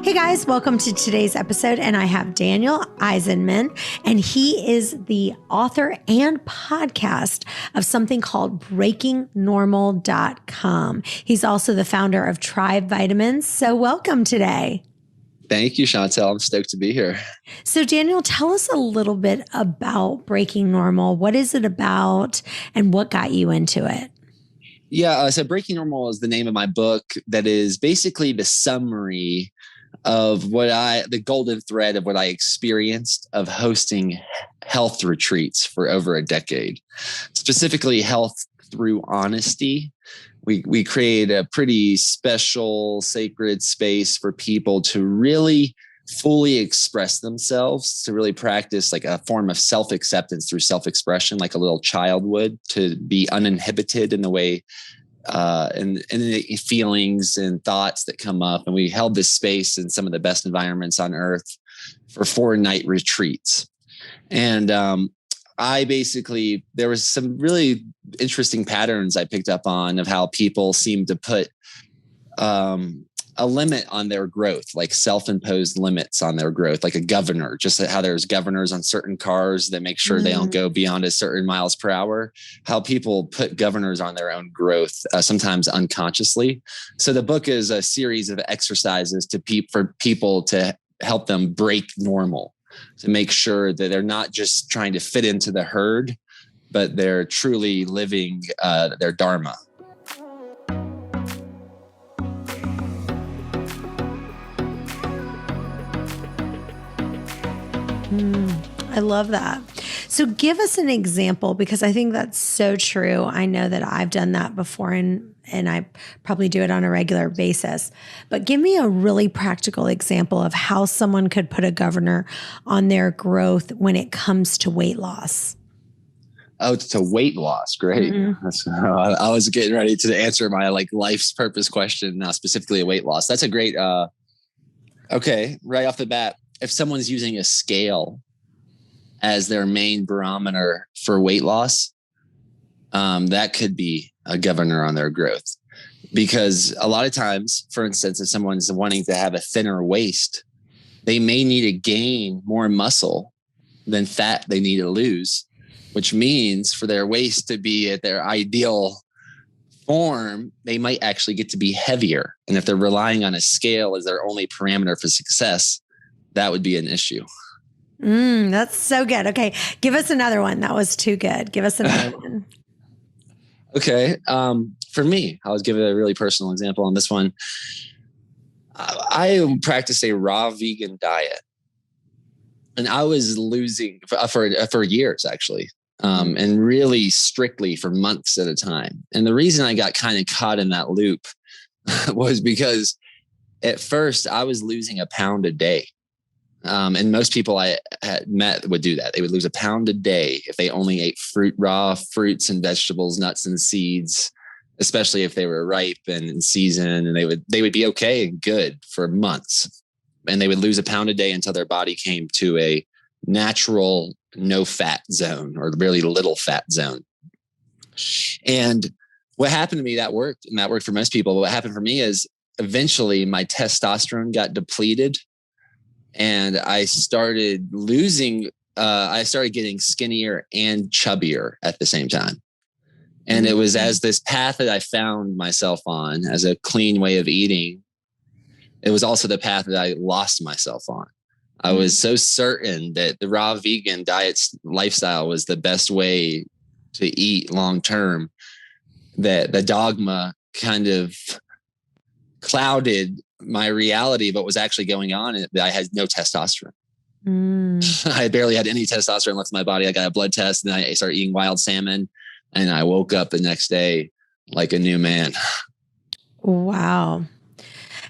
Hey guys, welcome to today's episode. And I have Daniel Eisenman, and he is the author and podcast of something called breakingnormal.com. He's also the founder of Tribe Vitamins. So welcome today. Thank you, Chantel. I'm stoked to be here. So Daniel, tell us a little bit about Breaking Normal. What is it about and what got you into it? Yeah, so Breaking Normal is the name of my book that is basically the summary of the golden thread of what I experienced of hosting health retreats for over a decade, specifically health through honesty. We create a pretty special, sacred space for people to really fully express themselves, to really practice like a form of self-acceptance through self-expression, like a little child would, to be uninhibited in the way and the feelings and thoughts that come up. And we held this space in some of the best environments on earth for 4-night retreats. And there was some really interesting patterns I picked up on of how people seem to put a limit on their growth, like self-imposed limits on their growth, like a governor, just how there's governors on certain cars that make sure they don't go beyond a certain miles per hour, how people put governors on their own growth, sometimes unconsciously. So the book is a series of exercises for people to help them break normal, to make sure that they're not just trying to fit into the herd, but they're truly living their dharma. I love that. So give us an example, because I think that's so true. I know that I've done that before and I probably do it on a regular basis. But give me a really practical example of how someone could put a governor on their growth when it comes to weight loss. Oh, to weight loss. Great. Mm-hmm. I was getting ready to answer my life's purpose question, specifically weight loss. That's a great, okay, right off the bat. If someone's using a scale as their main barometer for weight loss, that could be a governor on their growth. Because a lot of times, for instance, if someone's wanting to have a thinner waist, they may need to gain more muscle than fat they need to lose, which means for their waist to be at their ideal form, they might actually get to be heavier. And if they're relying on a scale as their only parameter for success, that would be an issue. That's so good. Okay. Give us another one. That was too good. Give us another one. Okay. For me, I'll give a really personal example on this one. I practice a raw vegan diet, and I was losing for years, actually. And really strictly for months at a time. And the reason I got kind of caught in that loop was because at first I was losing a pound a day. And most people I had met would do that. They would lose a pound a day if they only ate raw fruits and vegetables, nuts and seeds, especially if they were ripe and in season, and they would be okay and good for months. And they would lose a pound a day until their body came to a natural no fat zone, or really little fat zone. And what happened to me, that worked, and that worked for most people. But what happened for me is eventually my testosterone got depleted. And I started getting skinnier and chubbier at the same time. And it was as this path that I found myself on as a clean way of eating, it was also the path that I lost myself on. I was so certain that the raw vegan diet lifestyle was the best way to eat long term, that the dogma kind of clouded my reality, but was actually going on, and I had no testosterone. I barely had any testosterone left in my body. I got a blood test, and I started eating wild salmon, and I woke up the next day like a new man. Wow.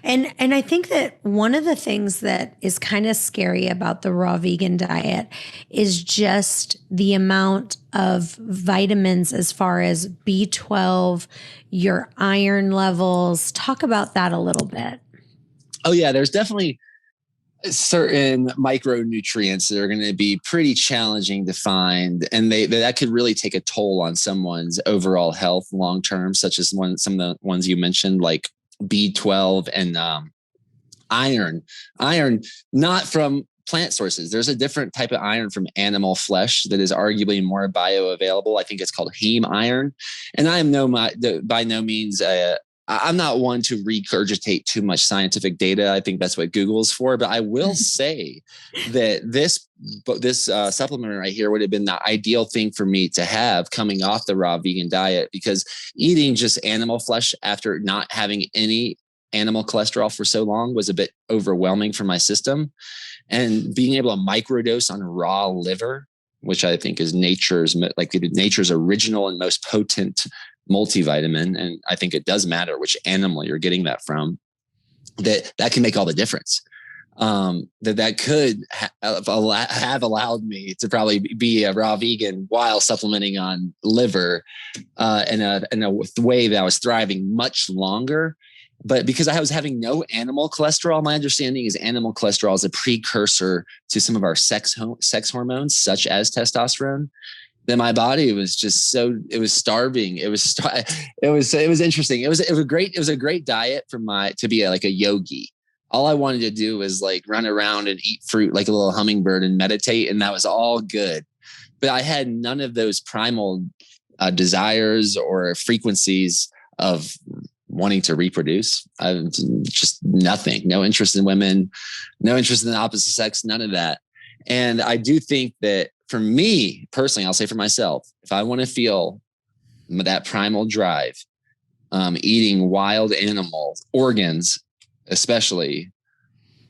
And I think that one of the things that is kind of scary about the raw vegan diet is just the amount of vitamins as far as B12, your iron levels. Talk about that a little bit. Oh, yeah. There's definitely certain micronutrients that are going to be pretty challenging to find, and that could really take a toll on someone's overall health long term, such as some of the ones you mentioned, like B12 and iron, not from plant sources. There's a different type of iron from animal flesh that is arguably more bioavailable. I think it's called heme iron. And I am by no means I'm not one to regurgitate too much scientific data. I think that's what Google's for. But I will say that this supplement right here would have been the ideal thing for me to have coming off the raw vegan diet, because eating just animal flesh after not having any animal cholesterol for so long was a bit overwhelming for my system. And being able to microdose on raw liver, which I think is nature's original and most potent multivitamin, and I think it does matter which animal you're getting that from, that can make all the difference. That could have allowed me to probably be a raw vegan while supplementing on liver in a way that I was thriving much longer. But because I was having no animal cholesterol, my understanding is animal cholesterol is a precursor to some of our sex hormones, such as testosterone. Then my body was just it was starving. It was interesting. It was a great diet to be like a yogi. All I wanted to do was like run around and eat fruit like a little hummingbird and meditate. And that was all good. But I had none of those primal desires or frequencies of wanting to reproduce. Just nothing, no interest in women, no interest in the opposite sex, none of that. And I do think that for me personally, I'll say for myself, if I want to feel that primal drive, eating wild animal organs, especially,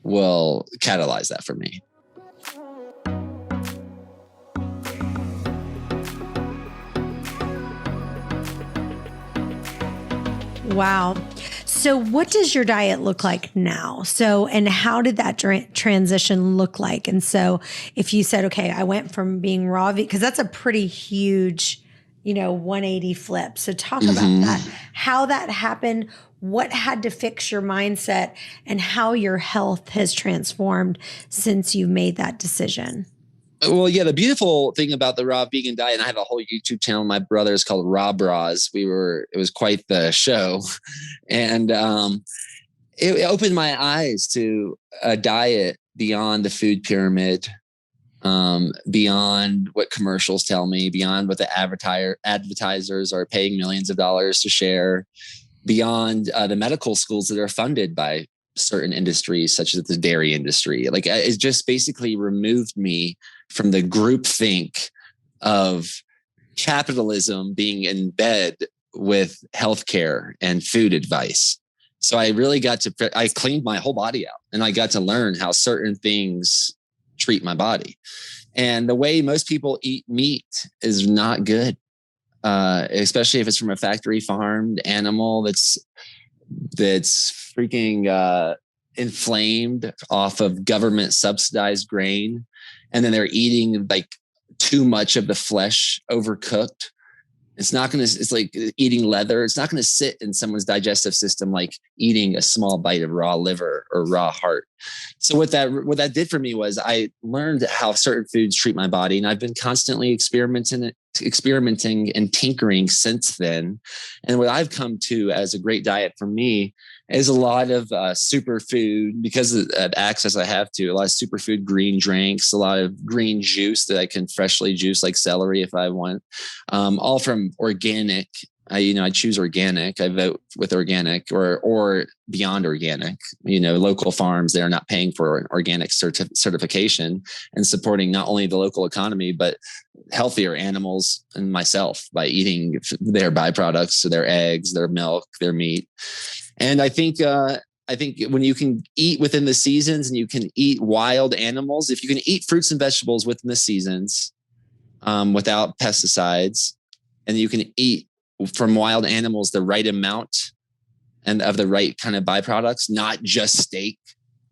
will catalyze that for me. Wow. So what does your diet look like now? And how did that transition look like? And so if you said, okay, I went from being raw, because that's a pretty huge, 180 flip. So talk about that, how that happened, what had to fix your mindset, and how your health has transformed since you made that decision. Well, yeah, the beautiful thing about the raw vegan diet, and I have a whole YouTube channel my brother is called Raw Bras. It was quite the show. And it opened my eyes to a diet beyond the food pyramid, beyond what commercials tell me, beyond what the advertisers are paying millions of dollars to share, beyond the medical schools that are funded by certain industries, such as the dairy industry. Like, it just basically removed me from the groupthink of capitalism being in bed with healthcare and food advice. So I really I cleaned my whole body out, and I got to learn how certain things treat my body. And the way most people eat meat is not good, especially if it's from a factory farmed animal that's freaking inflamed off of government subsidized grain. And then they're eating like too much of the flesh overcooked. It's like eating leather. It's not going to sit in someone's digestive system like eating a small bite of raw liver or raw heart. So what that did for me was I learned how certain foods treat my body, and I've been constantly experimenting and tinkering since then. And what I've come to as a great diet for me is a lot of superfood, because of access I have to a lot of superfood green drinks, a lot of green juice that I can freshly juice, like celery if I want, all from organic. I choose organic. I vote with organic or beyond organic, local farms. They're not paying for an organic certification and supporting not only the local economy, but healthier animals and myself by eating their byproducts, so their eggs, their milk, their meat. And I think when you can eat within the seasons and you can eat wild animals, if you can eat fruits and vegetables within the seasons, without pesticides, and you can eat from wild animals the right amount and of the right kind of byproducts, not just steak,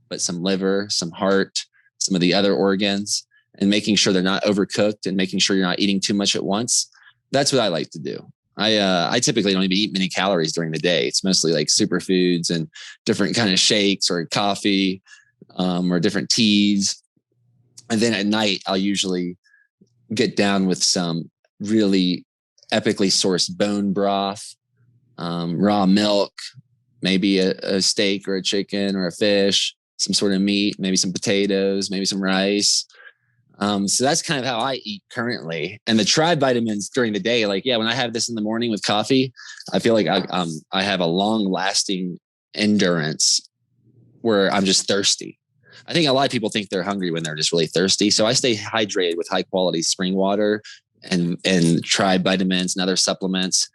but some liver, some heart, some of the other organs, and making sure they're not overcooked and making sure you're not eating too much at once. That's what I like to do. I typically don't even eat many calories during the day. It's mostly like superfoods and different kind of shakes or coffee, or different teas. And then at night, I'll usually get down with some really epically sourced bone broth, raw milk, maybe a steak or a chicken or a fish, some sort of meat, maybe some potatoes, maybe some rice. So that's kind of how I eat currently. And the tribe vitamins during the day, like, yeah, when I have this in the morning with coffee, I feel like I have a long lasting endurance where I'm just thirsty. I think a lot of people think they're hungry when they're just really thirsty. So I stay hydrated with high quality spring water and tribe vitamins and other supplements,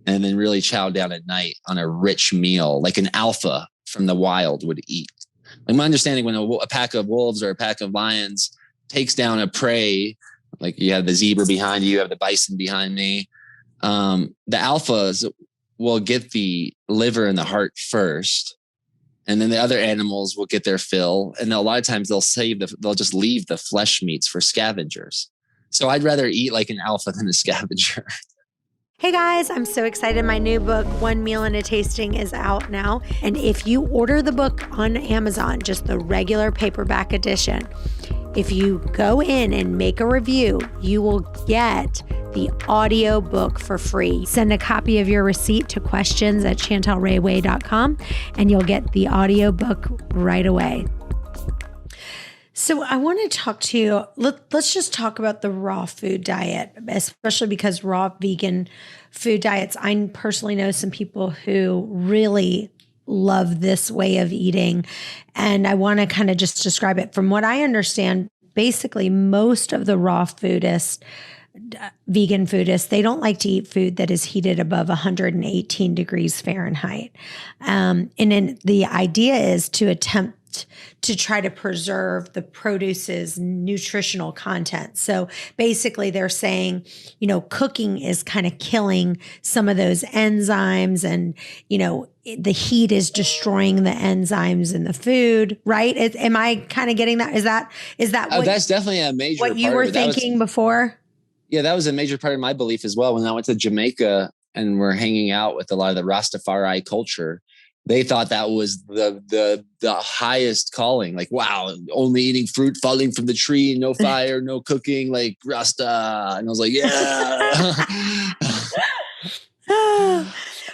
and then really chow down at night on a rich meal, like an alpha from the wild would eat. Like my understanding, when a pack of wolves or a pack of lions takes down a prey, like you have the zebra behind you have the bison behind me, the alphas will get the liver and the heart first, and then the other animals will get their fill. And a lot of times they'll just leave the flesh meats for scavengers. So I'd rather eat like an alpha than a scavenger. Hey guys, I'm so excited. My new book, One Meal and a Tasting, is out now. And if you order the book on Amazon, just the regular paperback edition, if you go in and make a review, you will get the audio book for free. Send a copy of your receipt to questions@chantelrayway.com and you'll get the audio book right away. So I want to talk to you. Let's just talk about the raw food diet, especially because raw vegan food diets, I personally know some people who really love this way of eating. And I want to kind of just describe it. From what I understand, basically most of the raw foodists, vegan foodists, they don't like to eat food that is heated above 118 degrees Fahrenheit. And then the idea is to attempt to try to preserve the produce's nutritional content. So basically they're saying, cooking is kind of killing some of those enzymes, and, the heat is destroying the enzymes in the food, right? Am I kind of getting that? Is that what, that's definitely a major what you were thinking before? Yeah, that was a major part of my belief as well. When I went to Jamaica and we're hanging out with a lot of the Rastafari culture, they thought that was the highest calling. Like, wow, only eating fruit falling from the tree, no fire, no cooking, like Rasta. And I was like, yeah.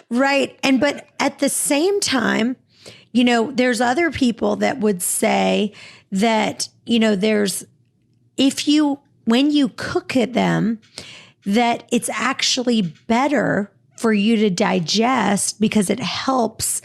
Right. But at the same time, there's other people that would say that, when you cook at them, that it's actually better for you to digest because it helps,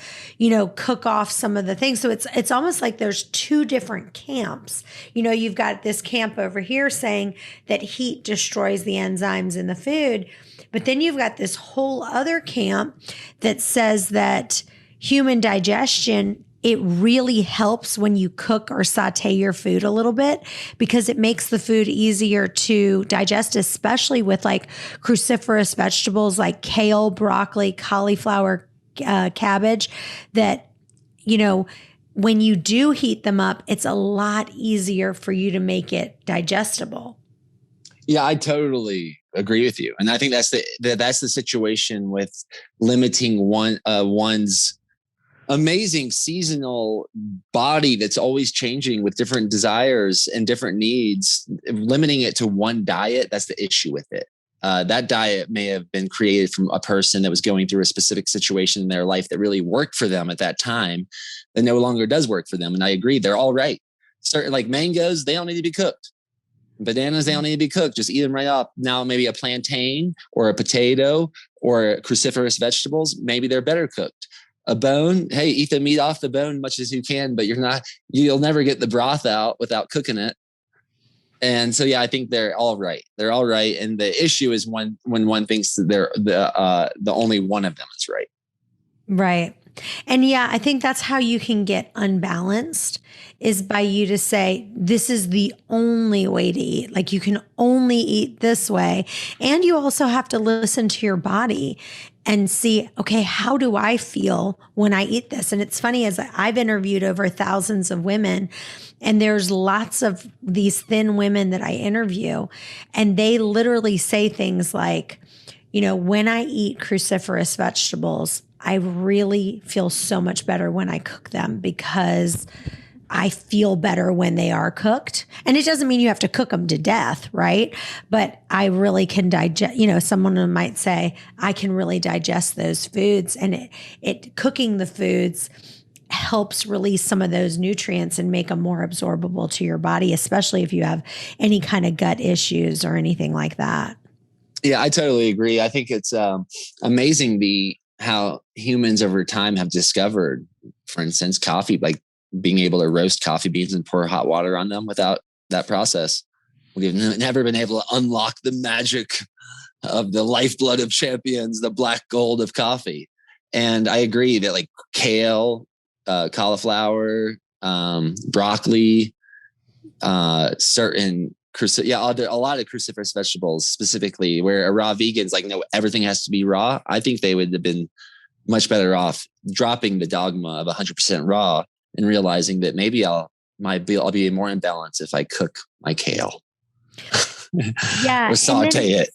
cook off some of the things. So it's almost like there's two different camps. You've got this camp over here saying that heat destroys the enzymes in the food, but then you've got this whole other camp that says that human digestion, it really helps when you cook or saute your food a little bit because it makes the food easier to digest, especially with like cruciferous vegetables like kale, broccoli, cauliflower, cabbage, that, when you do heat them up, it's a lot easier for you to make it digestible. Yeah, I totally agree with you. And I think that's the situation with limiting one's amazing seasonal body that's always changing with different desires and different needs. Limiting it to one diet, that's the issue with it. That diet may have been created from a person that was going through a specific situation in their life that really worked for them at that time, that no longer does work for them. And I agree, they're all right. Certain, like mangoes, they don't need to be cooked. Bananas, they don't need to be cooked. Just eat them right up. Now, maybe a plantain or a potato or cruciferous vegetables, maybe they're better cooked. A bone, hey, eat the meat off the bone as much as you can, but you'll never get the broth out without cooking it. And so, yeah, I think they're all right. They're all right. And the issue is when one thinks that they're the only one of them is right. Right. And yeah, I think that's how you can get unbalanced, is by you to say, this is the only way to eat. Like, you can only eat this way. And you also have to listen to your body and see, okay, how do I feel when I eat this? And it's funny, as I've interviewed over thousands of women, and there's lots of these thin women that I interview, and they literally say things like, when I eat cruciferous vegetables, I really feel so much better when I cook them because I feel better when they are cooked. And it doesn't mean you have to cook them to death, right? But I really can digest, someone might say, I can really digest those foods. And it cooking the foods helps release some of those nutrients and make them more absorbable to your body, especially if you have any kind of gut issues or anything like that. Yeah, I totally agree. I think it's amazing how humans over time have discovered, for instance, coffee, like being able to roast coffee beans and pour hot water on them without that process. We've never been able to unlock the magic of the lifeblood of champions, the black gold of coffee. And I agree that like kale, cauliflower, broccoli, certain a lot of cruciferous vegetables, specifically where a raw vegan's like, no, everything has to be raw. I think they would have been much better off dropping the dogma of 100% raw and realizing that maybe I'll be more in balance if I cook my kale. Yeah. Or saute it.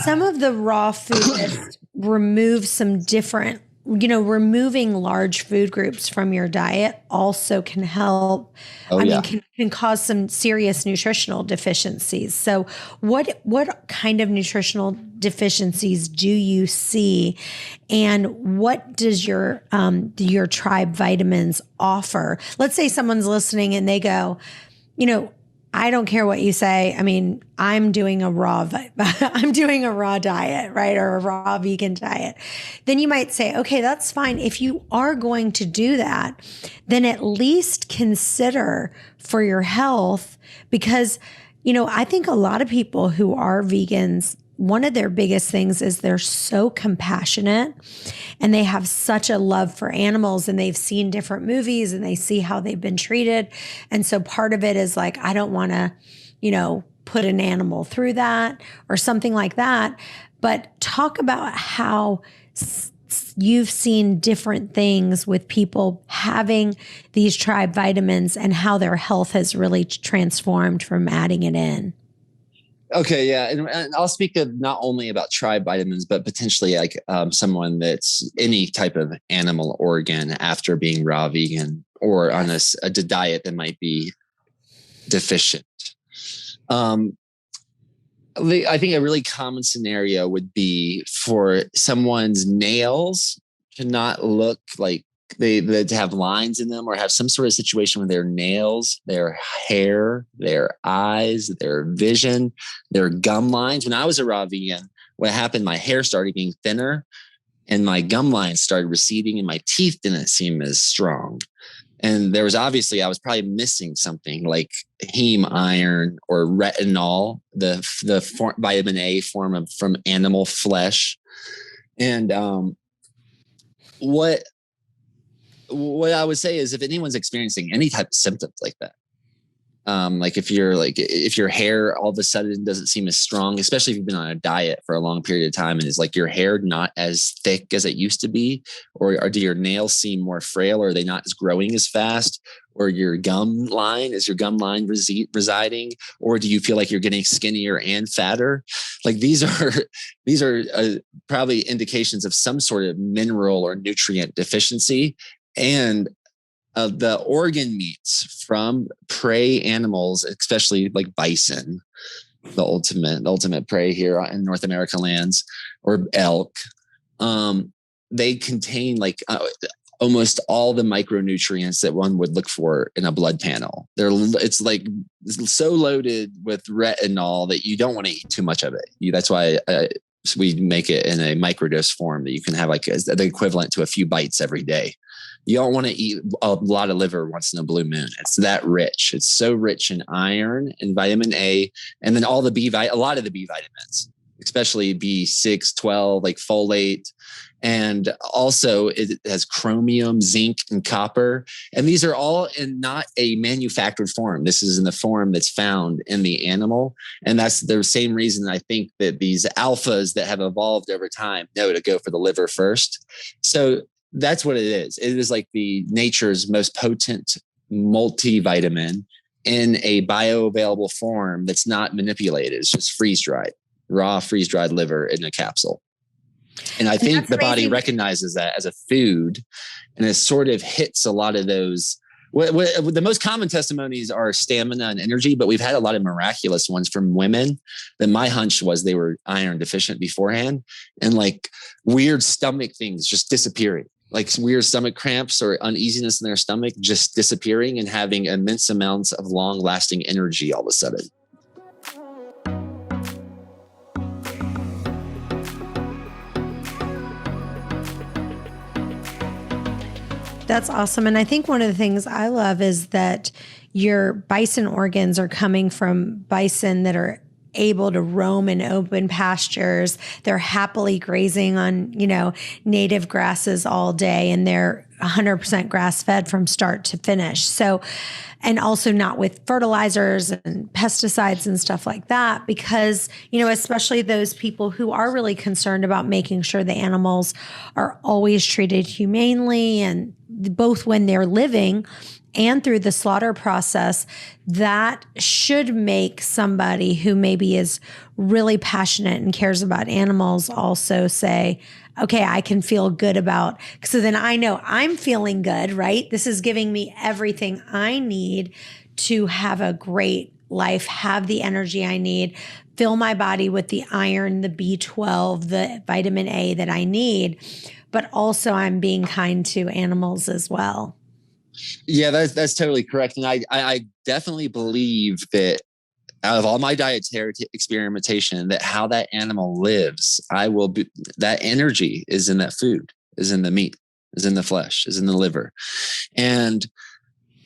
some of the raw food remove some different, removing large food groups from your diet also can help. Can cause some serious nutritional deficiencies. So what kind of nutritional deficiencies do you see, and what does your Tribe vitamins offer? Let's say someone's listening and they go, I don't care what you say. I mean, I'm doing a raw diet, right? Or a raw vegan diet. Then you might say, okay, that's fine. If you are going to do that, then at least consider for your health, because, I think a lot of people who are vegans, one of their biggest things is they're so compassionate and they have such a love for animals, and they've seen different movies and they see how they've been treated. And so part of it is like, I don't want to, put an animal through that or something like that. But talk about how you've seen different things with people having these Tribe vitamins and how their health has really transformed from adding it in. Okay, yeah, and I'll speak not only about Tribe vitamins, but potentially like someone that's any type of animal organ after being raw vegan or on a diet that might be deficient. I think a really common scenario would be for someone's nails to not look like they have lines in them, or have some sort of situation with their nails, their hair, their eyes, their vision, their gum lines. When I was a raw vegan, what happened, my hair started getting thinner and my gum lines started receding and my teeth didn't seem as strong. And there was I was probably missing something like heme iron or retinol, the vitamin A form from animal flesh. And what I would say is, if anyone's experiencing any type of symptoms like that, like if your hair all of a sudden doesn't seem as strong, especially if you've been on a diet for a long period of time and is like your hair not as thick as it used to be, or do your nails seem more frail, or are they not as growing as fast, or your gum line residing, or do you feel like you're getting skinnier and fatter? Like these are probably indications of some sort of mineral or nutrient deficiency. And the organ meats from prey animals, especially like bison, the ultimate prey here in North America lands, or elk, they contain like almost all the micronutrients that one would look for in a blood panel. It's so loaded with retinol that you don't want to eat too much of it. That's why we make it in a microdose form that you can have like the equivalent to a few bites every day. You don't want to eat a lot of liver once in a blue moon. It's that rich. It's so rich in iron and vitamin A, and then a lot of the B vitamins, especially B6, 12, like folate. And also it has chromium, zinc, and copper. And these are all in not a manufactured form. This is in the form that's found in the animal. And that's the same reason I think that these alphas that have evolved over time know to go for the liver first. So that's what it is. It is like the nature's most potent multivitamin in a bioavailable form that's not manipulated. It's just freeze-dried, raw freeze-dried liver in a capsule. And I think the body recognizes that as a food, and it sort of hits a lot of those. The most common testimonies are stamina and energy, but we've had a lot of miraculous ones from women that my hunch was they were iron deficient beforehand, and like weird stomach things just disappearing. like weird stomach cramps or uneasiness in their stomach just disappearing and having immense amounts of long lasting energy all of a sudden. That's awesome. And I think one of the things I love is that your bison organs are coming from bison that are able to roam in open pastures. They're happily grazing on, native grasses all day, and they're 100% grass fed from start to finish. So, and also not with fertilizers and pesticides and stuff like that, because, especially those people who are really concerned about making sure the animals are always treated humanely, and both when they're living and through the slaughter process, that should make somebody who maybe is really passionate and cares about animals also say, okay, I can feel good about, so then I know I'm feeling good, right? This is giving me everything I need to have a great life, have the energy I need, fill my body with the iron, the B12, the vitamin A that I need, but also I'm being kind to animals as well. Yeah, that's totally correct. And I definitely believe that out of all my dietary experimentation, that how that animal lives, that energy is in that food, is in the meat, is in the flesh, is in the liver. And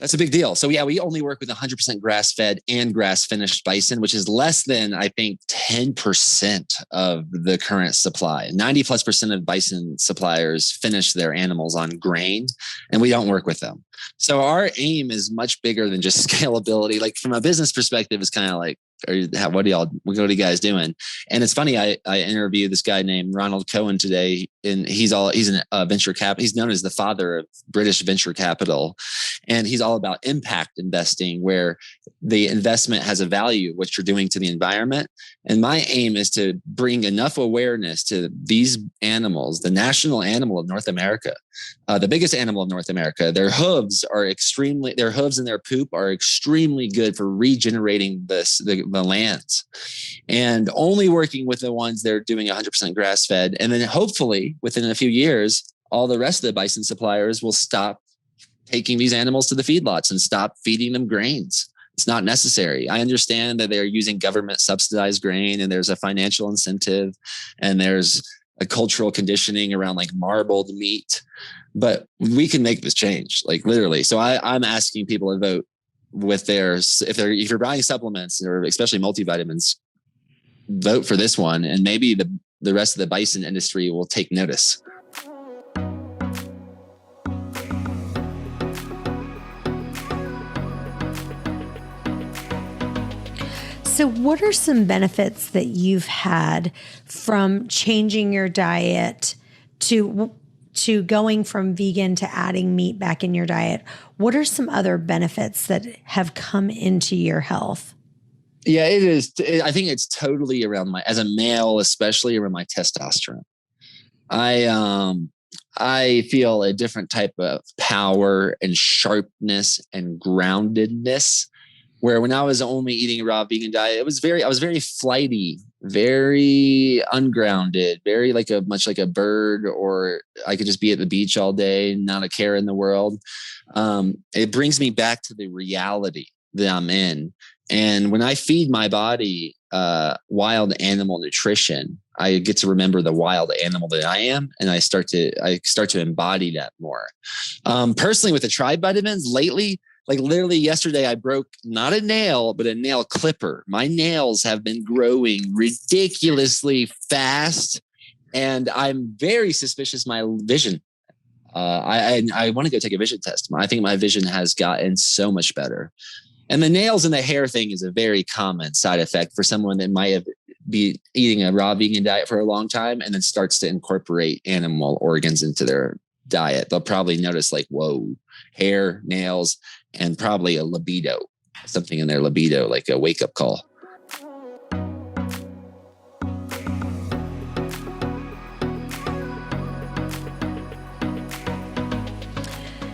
that's a big deal. So yeah, we only work with 100% grass-fed and grass-finished bison, which is less than, I think, 10% of the current supply. 90+% of bison suppliers finish their animals on grain, and we don't work with them. So our aim is much bigger than just scalability. Like from a business perspective, it's kind of like, what are you guys doing? And it's funny, I interviewed this guy named Ronald Cohen today, and he's a venture cap. He's known as the father of British venture capital. And he's all about impact investing, where the investment has a value, what you're doing to the environment. And my aim is to bring enough awareness to these animals, the national animal of North America, the biggest animal of North America. Their hooves and their poop are extremely good for regenerating the lands, and only working with the ones that are doing 100% grass fed. And then hopefully within a few years, all the rest of the bison suppliers will stop taking these animals to the feedlots and stop feeding them grains. It's not necessary. I understand that they're using government subsidized grain, and there's a financial incentive, and there's a cultural conditioning around like marbled meat, but we can make this change, like literally. So I'm asking people to vote with if you're buying supplements or especially multivitamins, vote for this one, and maybe the rest of the bison industry will take notice. So what are some benefits that you've had from changing your diet to going from vegan to adding meat back in your diet? What are some other benefits that have come into your health? Yeah, it is. I think it's totally around as a male, especially around my testosterone. I feel a different type of power and sharpness and groundedness, where when I was only eating a raw vegan diet, I was very flighty, very ungrounded, very much like a bird, or I could just be at the beach all day, not a care in the world. It brings me back to the reality that I'm in. And when I feed my body wild animal nutrition, I get to remember the wild animal that I am, and I start to embody that more. Personally, with the tribe vitamins lately, like literally yesterday, I broke not a nail, but a nail clipper. My nails have been growing ridiculously fast, and I'm very suspicious of my vision. I want to go take a vision test. I think my vision has gotten so much better. And the nails and the hair thing is a very common side effect for someone that might be eating a raw vegan diet for a long time and then starts to incorporate animal organs into their diet. They'll probably notice whoa, hair, nails, and probably a libido, something in their libido, like a wake-up call.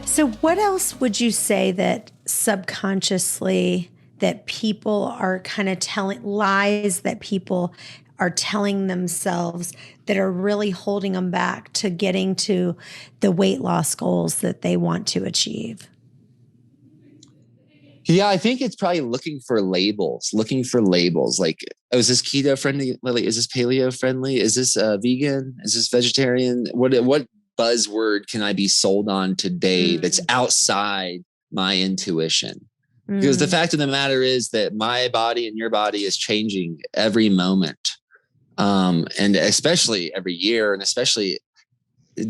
So what else would you say that subconsciously that people are kind of telling, lies that people are telling themselves that are really holding them back to getting to the weight loss goals that they want to achieve? Yeah, I think it's probably looking for labels, like, oh, is this keto friendly, Lily? Is this paleo friendly? Is this vegan? Is this vegetarian? What buzzword can I be sold on today that's outside my intuition? Because the fact of the matter is that my body and your body is changing every moment. And especially every year, and especially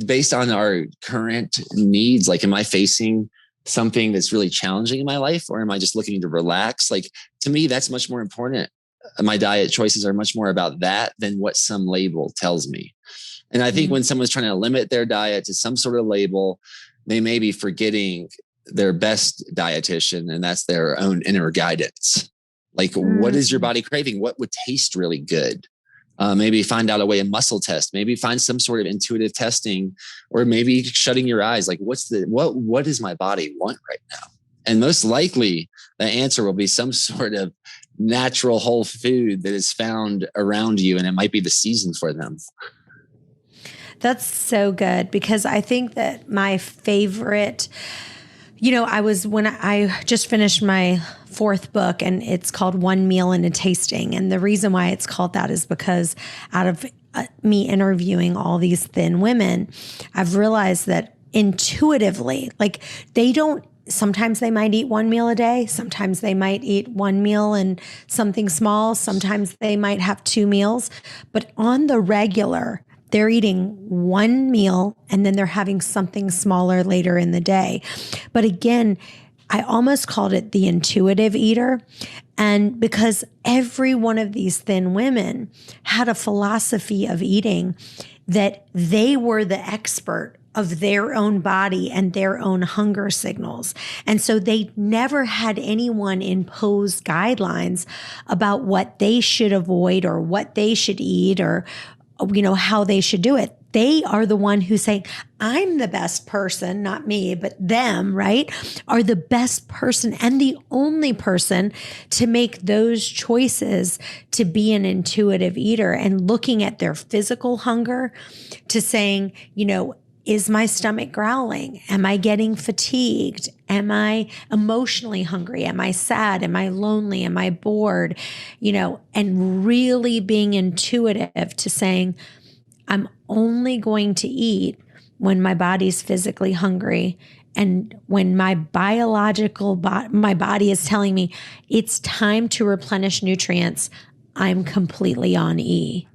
based on our current needs. Like, am I facing something that's really challenging in my life, or am I just looking to relax? Like, to me, that's much more important. My diet choices are much more about that than what some label tells me. And I think when someone's trying to limit their diet to some sort of label, they may be forgetting their best dietitian, and that's their own inner guidance. Like, what is your body craving? What would taste really good? Maybe find out a way to muscle test, maybe find some sort of intuitive testing, or maybe shutting your eyes. Like, what does my body want right now? And most likely the answer will be some sort of natural whole food that is found around you. And it might be the season for them. That's so good, because I think that my favorite, when I just finished my 4th book, and it's called One Meal and a Tasting. And the reason why it's called that is because out of me interviewing all these thin women, I've realized that intuitively, like, sometimes they might eat 1 meal a day. Sometimes they might eat 1 meal and something small. Sometimes they might have 2 meals, but on the regular, they're eating 1 meal and then they're having something smaller later in the day. But again, I almost called it the intuitive eater. And because every one of these thin women had a philosophy of eating that they were the expert of their own body and their own hunger signals. And so they never had anyone impose guidelines about what they should avoid or what they should eat, or how they should do it. They are the one who's saying, I'm the best person, not me, but them, right? Are the best person and the only person to make those choices to be an intuitive eater, and looking at their physical hunger to saying, is my stomach growling? Am I getting fatigued? Am I emotionally hungry? Am I sad? Am I lonely? Am I bored? And really being intuitive to saying, I'm only going to eat when my body's physically hungry, and when my my body is telling me it's time to replenish nutrients, I'm completely on E.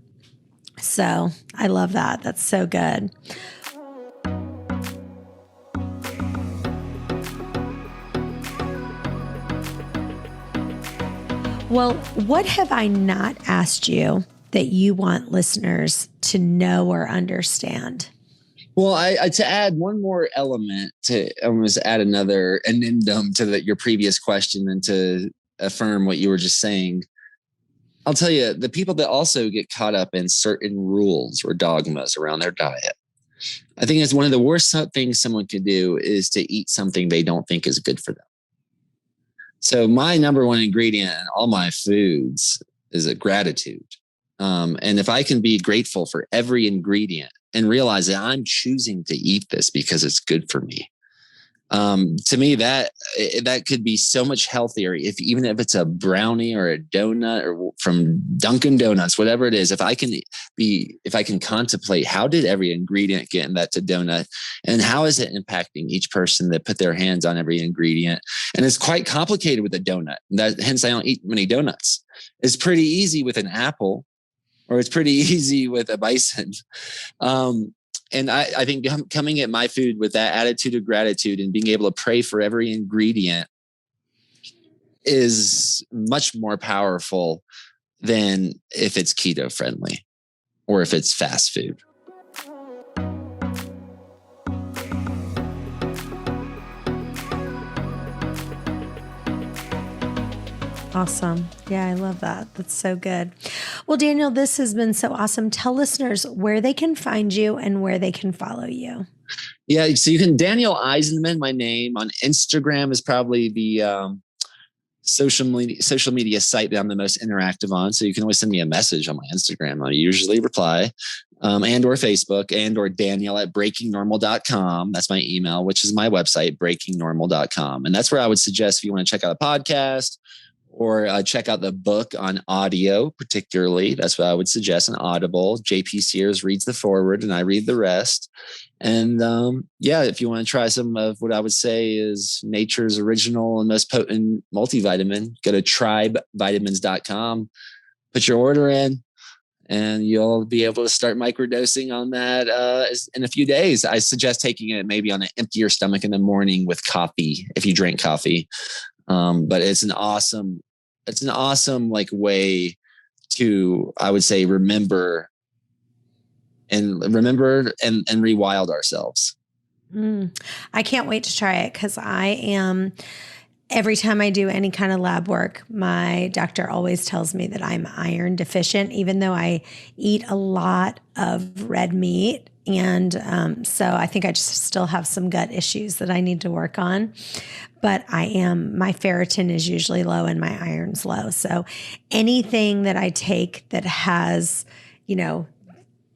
So I love that. That's so good. Well, what have I not asked you that you want listeners to know or understand? Well, to add one more element, to almost add another addendum to your previous question, and to affirm what you were just saying, I'll tell you, the people that also get caught up in certain rules or dogmas around their diet, I think it's one of the worst things someone could do is to eat something they don't think is good for them. So my number one ingredient in all my foods is gratitude. And if I can be grateful for every ingredient and realize that I'm choosing to eat this because it's good for me, to me, that could be so much healthier. Even if it's a brownie or a donut or from Dunkin' Donuts, whatever it is, if I can contemplate how did every ingredient get in that donut, and how is it impacting each person that put their hands on every ingredient. And it's quite complicated with a donut. Hence I don't eat many donuts. It's pretty easy with an apple, or it's pretty easy with a Bison. And I think coming at my food with that attitude of gratitude and being able to pray for every ingredient is much more powerful than if it's keto friendly or if it's fast food. Awesome. Yeah, I love that. That's so good. Well, Daniel, this has been so awesome. Tell listeners where they can find you and where they can follow you. Yeah, so you can Daniel Eisenman, my name, on Instagram is probably the social media site that I'm the most interactive on. So you can always send me a message on my Instagram. I usually reply, and or Facebook, and or Daniel at breakingnormal.com. That's my email, which is my website, breakingnormal.com. And that's where I would suggest if you want to check out a podcast or check out the book on audio, particularly. That's what I would suggest, an Audible. JP Sears reads the foreword and I read the rest. And if you want to try some of what I would say is nature's original and most potent multivitamin, go to tribevitamins.com, put your order in, and you'll be able to start microdosing on that in a few days. I suggest taking it maybe on an emptier stomach in the morning with coffee, if you drink coffee. But it's an awesome like way to, I would say, remember and rewild ourselves. I can't wait to try it because every time I do any kind of lab work, my doctor always tells me that I'm iron deficient, even though I eat a lot of red meat. And so I think I just still have some gut issues that I need to work on. But my ferritin is usually low and my iron's low. So anything that I take that has,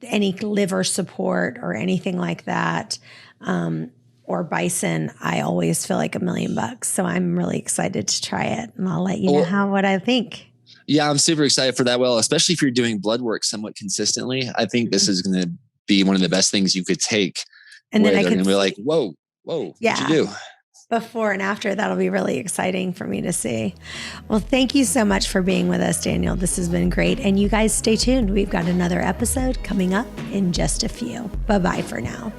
any liver support or anything like that, or Bison, I always feel like $1 million. So I'm really excited to try it, and I'll let you know what I think. Yeah, I'm super excited for that. Well, especially if you're doing blood work somewhat consistently, I think this is going to be one of the best things you could take. And then I can be like, whoa, yeah, what'd you do? Before and after, that'll be really exciting for me to see. Well, thank you so much for being with us, Daniel. This has been great. And you guys stay tuned. We've got another episode coming up in just a few. Bye-bye for now.